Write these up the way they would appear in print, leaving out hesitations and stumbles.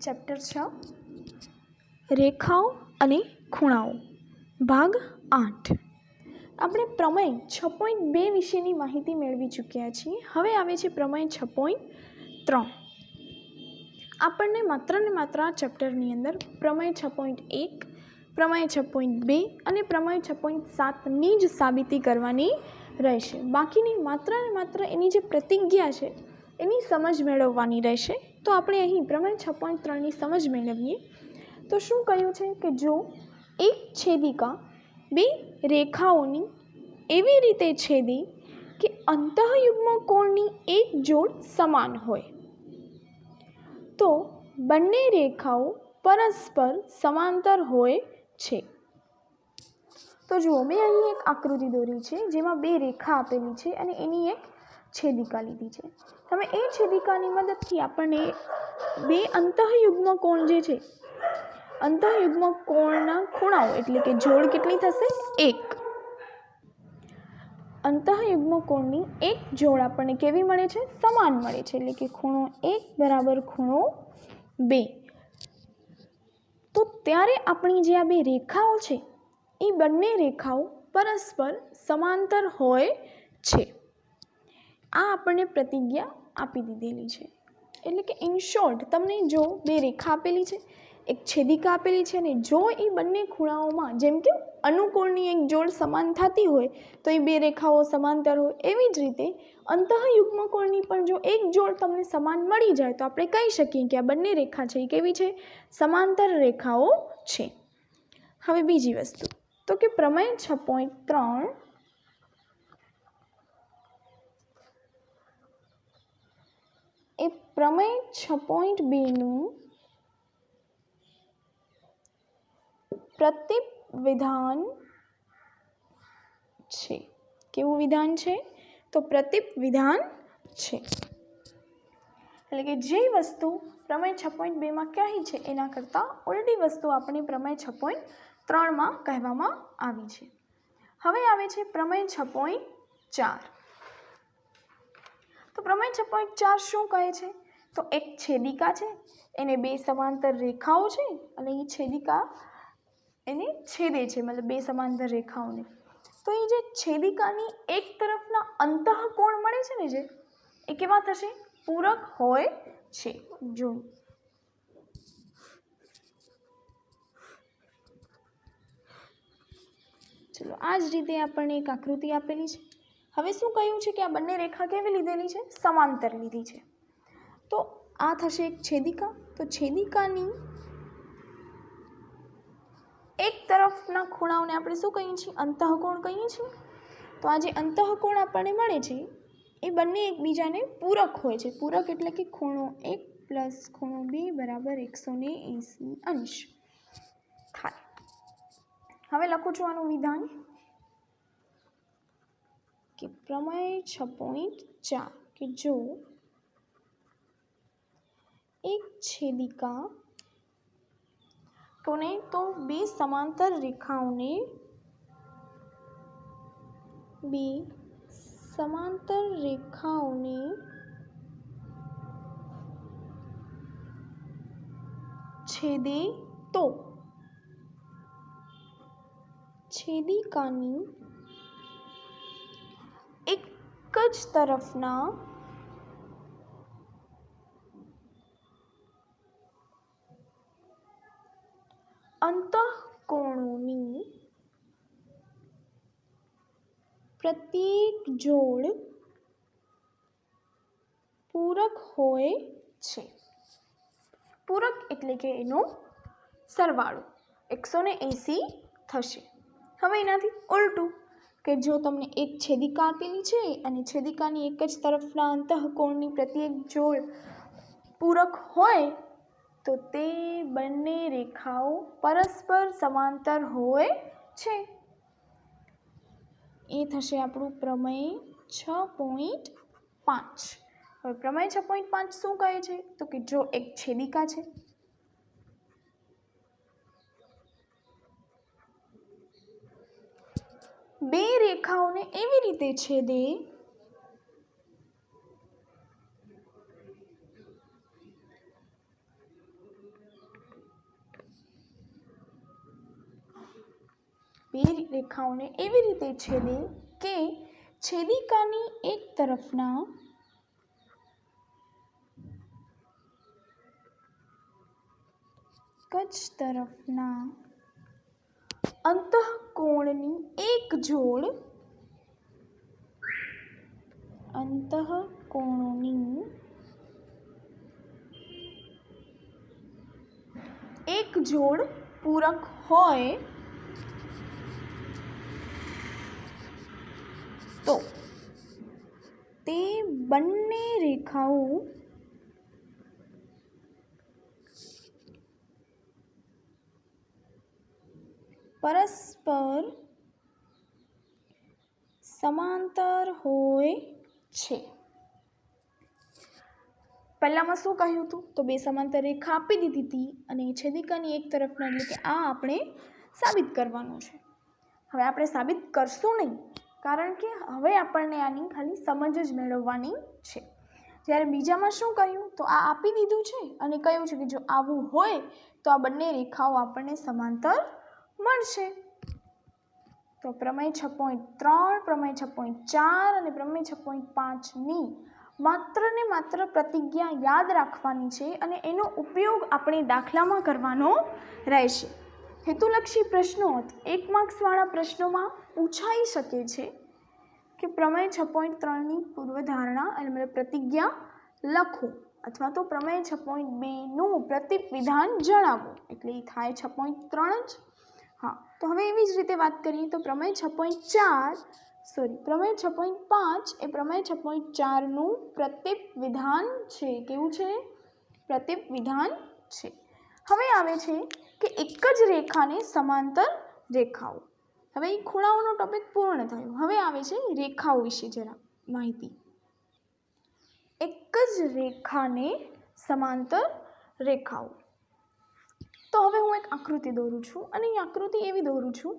Chapter 6 રેખાઓ અને ખૂણાઓ ભાગ 8 આપણે પ્રમેય 6.2 વિશેની માહિતી મેળવી ચૂક્યા છીએ। હવે આવે છે પ્રમેય 6.3। આપણને માત્ર ને માત્ર આ ચેપ્ટરની અંદર પ્રમેય 6.1 પ્રમેય 6.2 અને પ્રમેય 6.7ની જ સાબિતી કરવાની રહેશે। બાકીની માત્ર ને માત્ર એની જે પ્રતિજ્ઞા છે એની સમજ મેળવવાની રહેશે। તો આપણે અહીં પ્રમેય 6.3ની સમજ મેળવીએ તો શું કહ્યું છે કે જો એક છેદિકા બે રેખાઓની એવી રીતે છેદે કે અંતઃયુગ્મ કોણની એક જોડ સમાન હોય તો બંને રેખાઓ પરસ્પર સમાંતર હોય છે। તો જુઓ મેં અહીં એક આકૃતિ દોરી છે જેમાં બે રેખા આપેલી છે અને એની એક છેદિકા લીધી છે। તમે એ છેદિકાની મદદથી આપણને બે અંતઃયુગ્મ કોણ જે છે અંતઃયુગ્મ કોણના ખૂણાઓ એટલે કે જોડ કેટલી થશે એક। અંતઃયુગ્મ કોણની એક જોડ આપણને કેવી મળે છે સમાન મળે છે એટલે કે ખૂણો 1 બરાબર ખૂણો 2। તો ત્યારે આપણી જે આ બે રેખાઓ છે એ બંને રેખાઓ પરસ્પર સમાંતર હોય છે। આ આપણને પ્રતિજ્ઞા આપી દીધેલી છે એટલે કે ઇન શોર્ટ તમને જો બે રેખા આપેલી છે એક છેદિકા આપેલી છે અને જો એ બંને ખૂણાઓમાં જેમ કે અનુકોણની એક જોડ સમાન થતી હોય તો એ બે રેખાઓ સમાંતર હોય એવી જ રીતે અંતઃયુગ્મ કોણની પણ જો એક જોડ તમને સમાન મળી જાય તો આપણે કહી શકીએ કે આ બંને રેખા છે એ કેવી છે સમાંતર રેખાઓ છે। હવે બીજી વસ્તુ તો કે પ્રમેય 6.3 એ પ્રમેય 6.2નું પ્રતિપવિધાન છે। કેવું વિધાન છે તો પ્રતિપવિધાન છે એટલે કે જે વસ્તુ પ્રમેય 6.2માં કહી છે એના કરતાં ઉલટી વસ્તુ આપણે પ્રમેય 6.3માં કહેવામાં આવી છે। હવે આવે છે પ્રમેય 6.4। તો પ્રમેય 6.4 શું કહે છે તો એક છેદિકા છે એને બે સમાંતર રેખાઓ છે અને એ છેદિકા એને છેદે છે મતલબ બે સમાંતર રેખાઓને તો એ જે છેદિકાની એક તરફના અંતઃકોણ મળે છે ને જે એ કેવા થશે પૂરક હોય છે। જો ચલો આ જ રીતે આપણને એક આકૃતિ આપેલી છે। હવે શું કહ્યું છે કે આ બંને રેખા કેવી લીધેલી છે સમાંતર લીધી છે તો આ થશે એક છેદિકા તો છેદિકાની એક તરફના ખૂણાઓને આપણે શું કહીએ છીએ અંતઃકોણ કહીએ છીએ। તો આ જે અંતઃકોણ આપણને મળે છે એ બંને એકબીજાને પૂરક હોય છે। પૂરક એટલે કે ખૂણો 1 પ્લસ ખૂણો 2 બરાબર 180 અંશ થાય। હવે લખું છું આનું વિધાન કે પ્રમેય 6.4 કે જો એક છેદિકા કોને તો બે સમાંતર રેખાઓને છેદે તો છેદિકાની એક જ તરફના અંતઃકોણોની પ્રત્યેક જોડ પૂરક હોય છે। પૂરક એટલે કે એનો સરવાળો 180 થશે। હવે એનાથી ઉલટું કે જો તમને એક છેદિકા આપેલી છે અને છેદિકાની એક જ તરફના અંતઃકોણની પ્રત્યેક જોડ પૂરક હોય તો તે બંને રેખાઓ પરસ્પર સમાંતર હોય છે। એ થશે આપણું પ્રમેય 6.5। હવે પ્રમેય 6.5 શું કહે છે તો કે જો એક છેદિકા છે બે રેખાઓને એવી રીતે છેદે બે રેખાઓને એવી રીતે છેદે કે છેદિકાની એક તરફના કચ તરફના અંતઃકોણની એક જોડ અંતઃકોણોની એક જોડ પૂરક હોય તો તે બંને રેખાઓ પરસ્પર સમાંતર હોય છે। પહેલામાં શું કહ્યું હતું? તો બે સમાંતર રેખા આપી દીધી હતી અને છેદિકાની એક તરફના, એટલે કે આ આપણે સાબિત કરવાનું છે। હવે આપણે સાબિત કરશું નહીં, કારણ કે હવે આપણને આની ખાલી સમજ જ મેળવવાની છે। જ્યારે બીજામાં શું કહ્યું? તો આ આપી દીધું છે અને કહ્યું છે કે જો આવું હોય તો આ બંને રેખાઓ આપણને સમાંતર મળશે। તો પ્રમેય 6.3, પ્રમેય 6.4 અને પ્રમેય 6.5ની માત્ર ને માત્ર પ્રતિજ્ઞા યાદ રાખવાની છે અને એનો ઉપયોગ આપણે દાખલામાં કરવાનો રહેશે। હેતુલક્ષી પ્રશ્નો 1 માર્ક્સવાળા પ્રશ્નોમાં પૂછાઈ શકે છે કે પ્રમેય 6.3ની પૂર્વધારણા એટલે પ્રતિજ્ઞા લખો અથવા તો પ્રમેય 6.2નું પ્રતિવિધાન જણાવો, એટલે એ થાય 6.3 જ। હા, તો હવે એવી જ રીતે વાત કરીએ તો પ્રમેય 6.5 એ પ્રમેય 6.4નું પ્રતિવિધાન છે। કેવું છે? પ્રતિવિધાન છે। હવે આવે છે કે એક જ રેખાને સમાંતર રેખાઓ। હવે એ ખૂણાઓનો ટોપિક પૂર્ણ થયો। હવે આવે છે રેખાઓ વિશે જરા માહિતી। એક જ રેખાને સમાંતર રેખાઓ, તો હવે હું એક આકૃતિ દોરું છું અને એ આકૃતિ એવી દોરું છું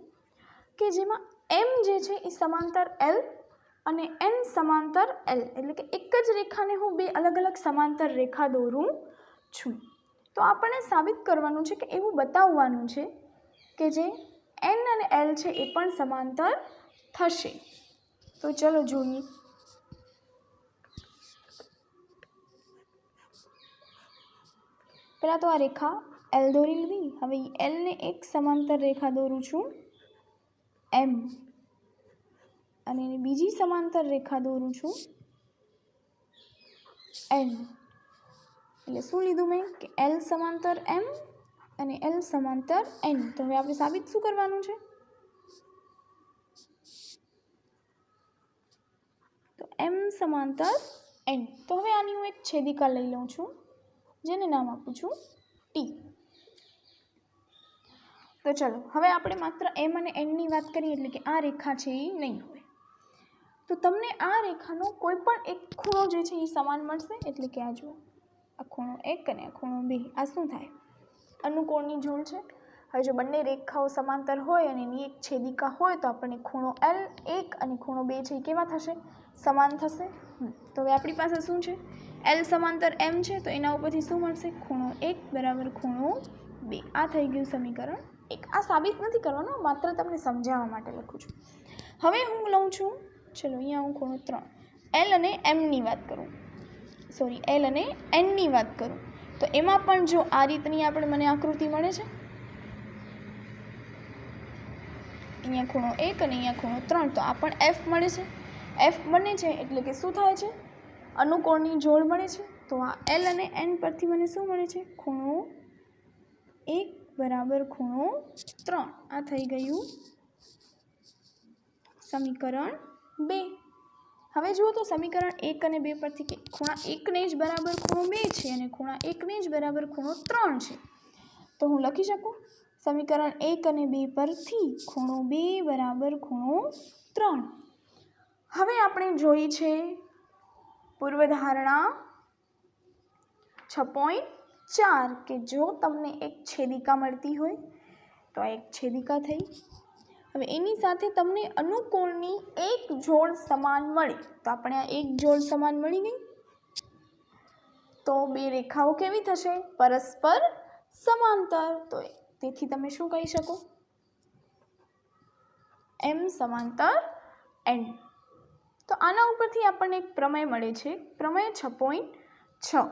કે જેમાં એમ જે છે એ સમાંતર એલ અને એન સમાંતર એલ, એટલે કે એક જ રેખાને હું બે અલગ અલગ સમાંતર રેખા દોરું છું। તો આપણને સાબિત કરવાનું છે કે એવું બતાવવાનું છે કે જે એન અને એલ છે એ પણ સમાંતર થશે। તો ચલો જોઈએ। પહેલાં તો આ રેખા એલ દોરી લીધી। હવે એલને એક સમાંતર રેખા દોરું છું એમ, અને એની બીજી સમાંતર રેખા દોરું છું એન। એટલે શું લીધું મેં કે એલ સમાંતર એમ અને એલ સમાંતર એન। તો હવે આપણે સાબિત શું કરવાનું છે? તો એમ સમાંતર એન। તો હવે આની હું એક છેદિકા લઈ લઉં છું જેને નામ આપું છું ટી। તો ચલો હવે આપણે માત્ર એમ અને એનની વાત કરીએ, એટલે કે આ રેખા છે એ નહીં હોય તો તમને આ રેખાનો કોઈ પણ એક ખૂણો જે છે એ સમાન મળશે। એટલે કે આ જુઓ, આ ખૂણો 1 અને આ ખૂણો 2, આ શું થાય? અનુકોણની જોડ છે। હવે જો બંને રેખાઓ સમાંતર હોય અને એની એક છેદિકા હોય તો આપણને ખૂણો L1 અને ખૂણો 2 છે એ કેવા થશે? સમાન થશે। તો હવે આપણી પાસે શું છે? એલ સમાંતર એમ છે તો એના ઉપરથી શું મળશે? ખૂણો 1 બરાબર ખૂણો 2। આ થઈ ગયું સમીકરણ 1। આ સાબિત નથી કરવાનું, માત્ર તમને સમજાવવા માટે લખું છું। હવે હું લઉં છું, ચલો અહીંયા હું ખૂણો 3 એલ અને એમની વાત કરું, સોરી એલ અને એનની વાત કરું તો એમાં પણ જો આ રીતની આપણે મને આકૃતિ મળે છે, અહીંયા ખૂણો 1 અને અહીંયા ખૂણો 3, તો આ પણ એફ મળે છે। એફ બને છે એટલે કે શું થાય છે? અનુકોણની જોડ મળે છે। તો આ એલ અને એન પરથી મને શું મળે છે? ખૂણો 1 બરાબર ખૂણો 3। આ થઈ ગયું સમીકરણ 2। હવે જુઓ તો સમીકરણ 1 અને 2 પરથી કે ખૂણા 1 ને જ બરાબર ખૂણો 2 છે અને ખૂણા 1 ને જ બરાબર ખૂણો 3 છે, તો હું લખી શકું સમીકરણ 1 અને 2 પરથી ખૂણો 2 બરાબર ખૂણો 3। હવે આપણે જોઈ છે પૂર્વધારણા 6.4 કે જો તમને એક છેદિકા મળતી હોય તો આ એક છેદિકા થઈ। હવે એની સાથે તમને અનુકોણની એક જોડ સમાન મળે તો આપણે આ એક જોડ સમાન મળી ગઈ। તો બે રેખાઓ કેવી થશે? પરસ્પર સમાંતર। તો તેથી તમે શું કહી શકો? એમ સમાંતર એન। તો આના ઉપરથી આપણને એક પ્રમેય મળે છે, પ્રમેય 6.6,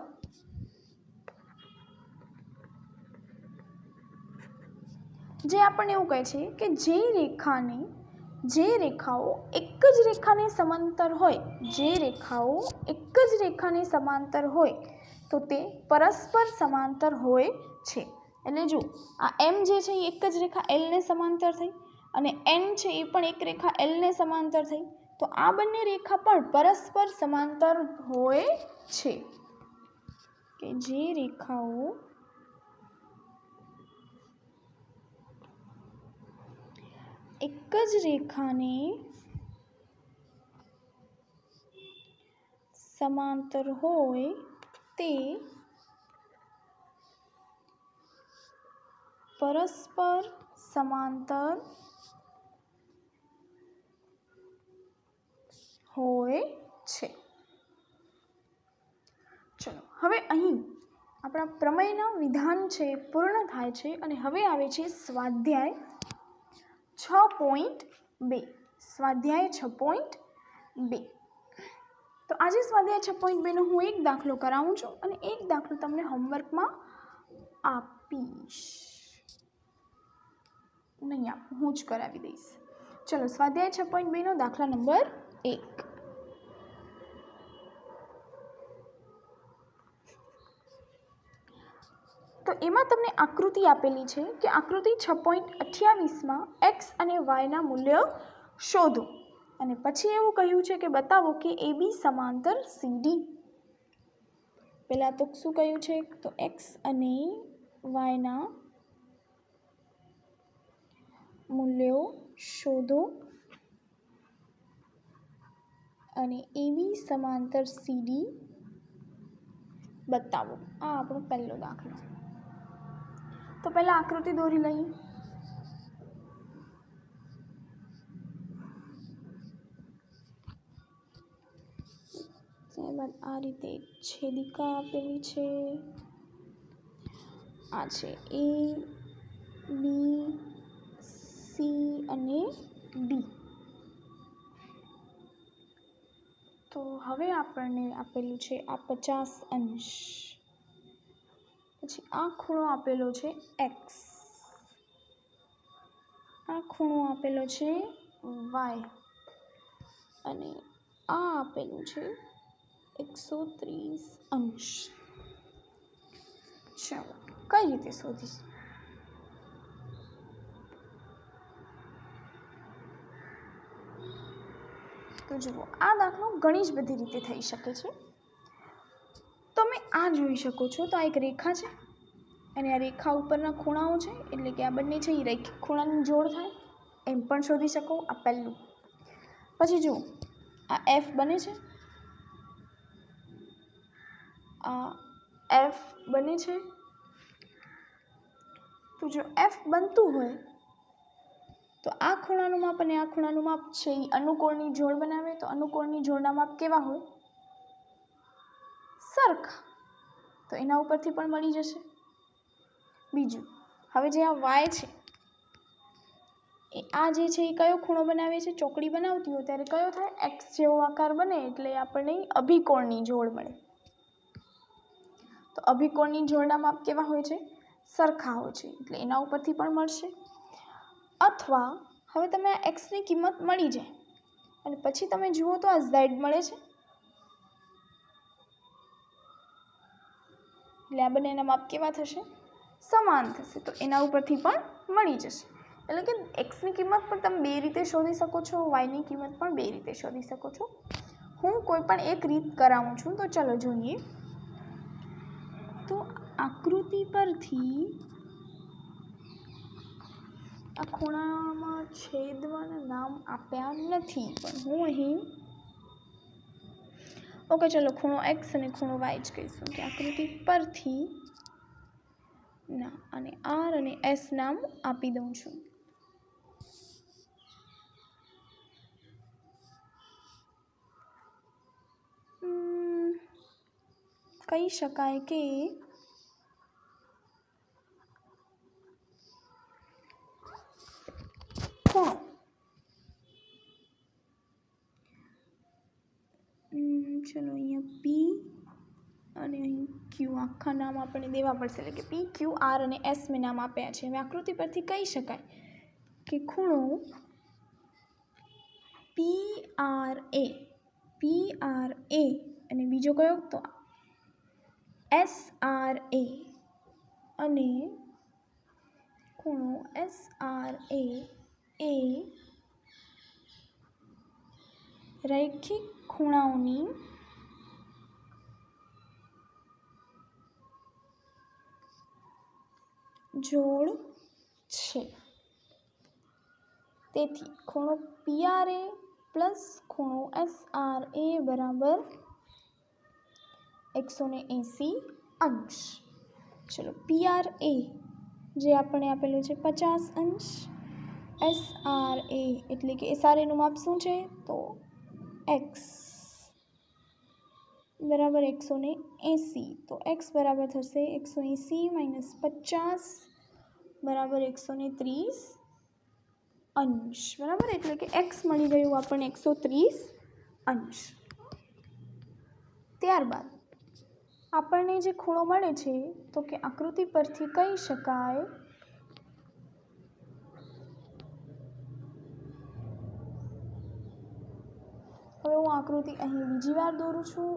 જે આપણને એવું કહે છે કે જે રેખાઓ એક જ રેખાને સમાંતર હોય, તો તે પરસ્પર સમાંતર હોય છે। એટલે જો આ એમ જે છે એ એક જ રેખા એલને સમાંતર થઈ અને એન છે એ પણ એક રેખા એલને સમાંતર થઈ, તો આ બંને રેખા પણ પરસ્પર સમાંતર હોય છે। કે જે રેખાઓ એક જ રેખાને સમાંતર હોય તે પરસ્પર સમાંતર હોય છે। ચલો હવે અહીં આપણા પ્રમેયના વિધાન છે પૂર્ણ થાય છે અને હવે આવે છે સ્વાધ્યાય 6.2। સ્વાધ્યાય 6.2। તો આજે સ્વાધ્યાય 6.2 નો હું એક દાખલો કરાવું છું અને એક દાખલો તમને હોમવર્કમાં આપીશ, નહીં આપું, હું જ કરાવી દઈશ। ચલો સ્વાધ્યાય 6.2 નો દાખલા નંબર 1। તો એમાં તમને આકૃતિ આપેલી છે કે આકૃતિ 6.28માં એક્સ અને વાયના મૂલ્ય શોધો અને પછી એવું કહ્યું છે કે બતાવો કે AB સમાંતર CD। પહેલાં તો શું કહ્યું છે, તો એક્સ અને વાયના મૂલ્યો શોધો અને AB સમાંતર CD બતાવો। આ આપણો પહેલો દાખલો। તો પહેલા આકૃતિ દોરી લઈએ। ત્યારબાદ આ રીતે છેદિકા આપેલી છે, આ છે A, B, C અને D। તો હવે આપણને આપેલું છે આ 50 અંશ, પછી આ ખૂણો આપેલો છે x, આ ખૂણો આપેલો છે y અને આ આપેલું છે 130 અંશ। ચાલો કઈ રીતે શોધીશ? તો જુઓ, આ દાખલો ઘણી જ બધી રીતે થઈ શકે છે। તમે આ જોઈ શકો છો, તો આ એક રેખા છે અને આ રેખા ઉપરના ખૂણાઓ છે, એટલે કે આ બંને છે એ રેખીય ખૂણાની જોડ થાય એમ પણ શોધી શકો। આ પહેલું। પછી જુઓ, આ F બને છે, આ F બને છે। તો જો F બનતું હોય તો આ ખૂણાનું માપ અને આ ખૂણાનું માપ છે એ અનુકોણની જોડ બનાવે, તો અનુકોણની જોડના માપ કેવા હોય? સરખા। તો એના ઉપરથી પણ મળી જશે। બીજું, હવે જે આ y છે એ આ જે છે એ કયો ખૂણો બનાવે છે? ચોકડી બનાવતી હોય ત્યારે કયો થાય? x જેવો આકાર બને એટલે આપણને અભિકોણની જોડ મળે। તો અભિકોણની જોડના માપ કેવા હોય છે? સરખા હોય છે, એટલે એના ઉપરથી પણ મળશે। અથવા હવે તમે આ એક્સની કિંમત મળી જાય અને પછી તમે જુઓ તો આ ઝેડ મળે છે, એટલે આ બંનેના માપ કેવા થશે? સમાન થશે, તો એના ઉપરથી પણ મળી જશે। એટલે કે એક્સની કિંમત પણ તમે બે રીતે શોધી શકો છો, વાયની કિંમત પણ બે રીતે શોધી શકો છો। હું કોઈ પણ એક રીત કરાવું છું, તો ચલો જોઈએ। તો આકૃતિ પરથી આ ખૂણામાં છેદવાના નામ આપ્યા નથી, પણ હું અહીં ઓકે ચલો ખૂણો એક્સ અને ખૂણો વાય જ કહીશું કે આકૃતિ પરથી ના અને આર અને એસ નામ આપી દઉં છું। કહી શકાય કે ખૂણો ચલો અહીંયા પી અને અહીં ક્યુ આખા નામ આપણને દેવા પડશે, એટલે કે પી ક્યુ આર અને એસ મેં નામ આપ્યા છે. હવે આકૃતિ પરથી કહી શકાય કે ખૂણો પી આર એ અને બીજો કયો તો એસ આર એ અને ખૂણો એસ આર એ રૈખિક ખૂણાઓની જોડ છે. તેથી ખૂણો પી આર એ પ્લસ ખૂણો એસ આર એ બરાબર 180 અંશ. ચલો પી આર એ જે આપણે આપેલું છે 50 અંશ, એસ આર એ એટલે કે એસ આર એનું માપ શું છે તો એક્સ બરાબર 180. તો એક્સ બરાબર થશે 180 - 50 બરાબર 130 અંશ. બરાબર, એટલે કે એક્સ મળી ગયું આપણને 130 અંશ. ત્યારબાદ આપણને જે ખૂણો મળે છે તો કે આકૃતિ પરથી કહી શકાય હવે હું આકૃતિ અહીં બીજી વાર દોરું છું.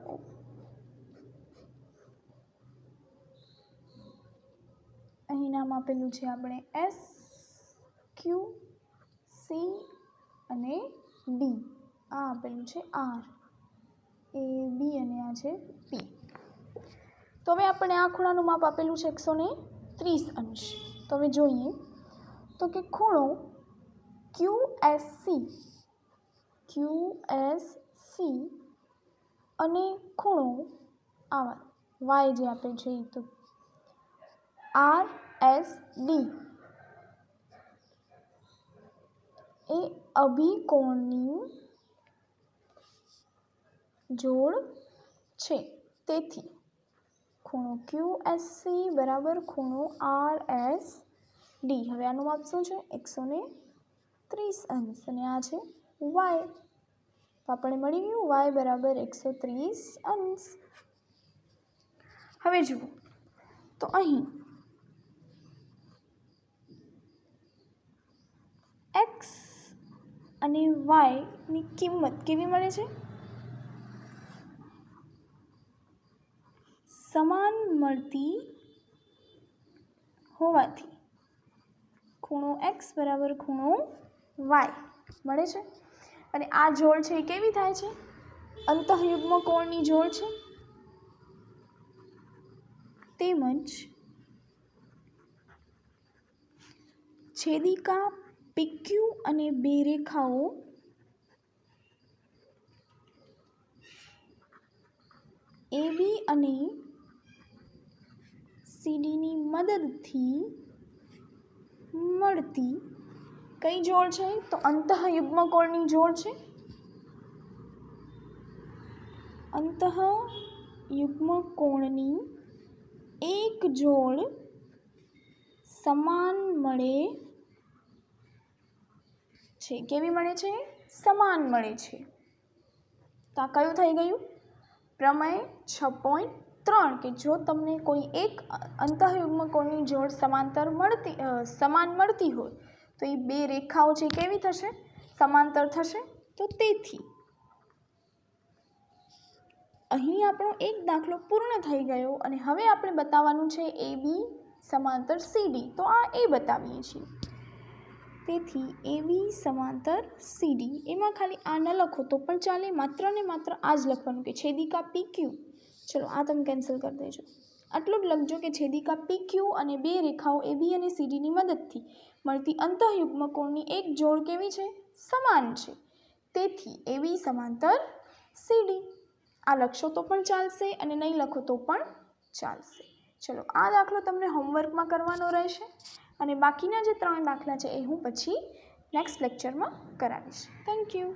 અહીં નામ આપેલું છે આપણે એસ, ક્યુ, સી અને ડી. આ આપેલું છે આર, એ, બી અને આ છે પી. તો હવે આપણે આ ખૂણાનું માપ આપેલું છે 130 અંશ. તો હવે જોઈએ તો કે ખૂણો QSC અને ખૂણો આર વાય જે આપણે જોઈએ તો RSD એ અભિકોણની જોડ છે. તેથી ખૂણો QSC બરાબર ખૂણો RSD. હવે આનું માપ શું છે 130 અંશ અને આ છે વાય. તો આપણે મળી ગયું વાય બરાબર 130 અંશ. હવે જુઓ તો અહીં એક્સ અને વાયની કિંમત કેવી મળે છે સમાન મળતી હોવાથી ખૂણો એક્સ બરાબર ખૂણો વાય મળે છે. અને આ જોડ છે એ કેવી થાય છે અંતઃયુગ્મ કોણની જોડ છે. તેમજ છેદિકા PQ અને બે રેખાઓ AB અને CDની મદદથી મળતી કઈ જોડ છે તો અંતઃયુગ્મ કોણની જોડ છે. અંતઃયુગ્મ કોણની એક જોડ સમાન મળે છે. કેવી મળે છે સમાન મળે છે. તો આ કયું થઈ ગયું પ્રમેય 6.3 કે જો તમને કોઈ એક અંતઃયુગ્મ કોણની જોડ સમાન મળતી હોય તો એ બે રેખાઓ છે કેવી થશે સમાંતર થશે. તો તેથી અહીં આપણો એક દાખલો પૂર્ણ થઈ ગયો અને હવે આપણે બતાવવાનું છે AB સમાંતર CD. તો આ એ બતાવીએ છીએ. તેથી AB સમાંતર CD એમાં ખાલી આ ન લખો તો પણ ચાલે, માત્ર ને માત્ર આ જ લખવાનું કે છેદિકા PQ. ચલો આ તમે કેન્સલ કરી દેજો. આટલું જ લખજો કે છેદિકા PQ અને બે રેખાઓ AB અને CDની મદદથી મળતી અંતઃયુગ્મ કોણની એક જોડ કેવી છે સમાન છે. તેથી AB સમાંતર CD. આ લખશો તો પણ ચાલશે અને નહીં લખો તો પણ ચાલશે. ચલો આ દાખલો તમને હોમવર્કમાં કરવાનો રહેશે અને બાકીના જે 3 દાખલા છે એ હું પછી નેક્સ્ટ લેક્ચરમાં કરાવીશ. Thank you.